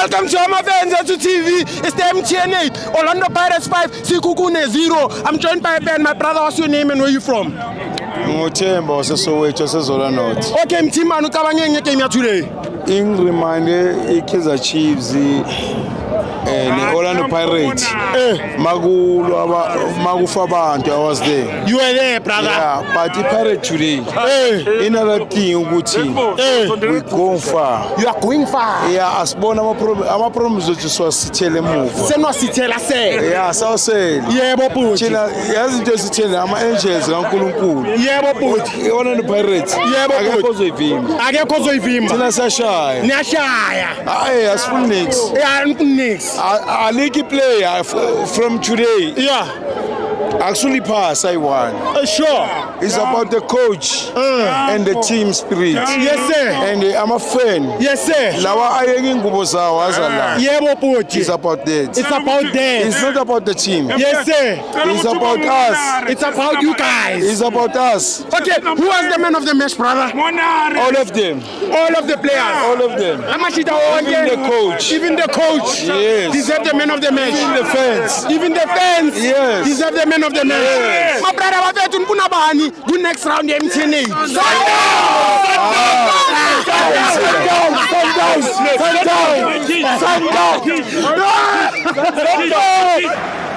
Welcome to FANS Wethu TV. It's the MTN8. Orlando Pirates 5, Sekhukhune 0. I'm joined by Ben. My brother, what's your name and where you from? Ngothemba waseSoweto seZola North. Okay, Mtimani ucabanga ngegame ya today. Ingrimande iKaizer Chiefs Orlando Pirates. Makufa abantu, I was there. You were there, brother. Yeah, but the Pirates today. Another thing ukuthi we go far. You are going far. Yeah, asibona ama problems wethu siwasithele emuva. Senwasithela se. Yeah, sawusele. Yebo bhuti. Thina yazi into esithele ama angels kaNkulunkulu. Yebo bhuti. Orlando Pirates. Yebo akekho bhuti. ozoyivimba. Akekho ozoyivimba. Thina sashaya. Niyashaya. Hayi asifuni nix. Yeah, nix. A league player from today. Yeah. Actually pass, I won. Sure. It's about the coach and the team spirit. Yes, sir. And I'm a fan. Yes, sir. Lawa ayengi ngubo zawo azala. Yebo bhuti. It's about that. It's about that. It's not about the team. Yes, sir. It's about us. It's about you guys. It's about us. Okay, who was the man of the match, brother? All of them. All of the players. All of them. Even the coach. Even the coach. Yes. Deserve the man of the match. Even the fans. Even the fans. Yes. Deserve the man of the match. Yes. My brother, what do you do? Good next round, the MTN8. Sundown.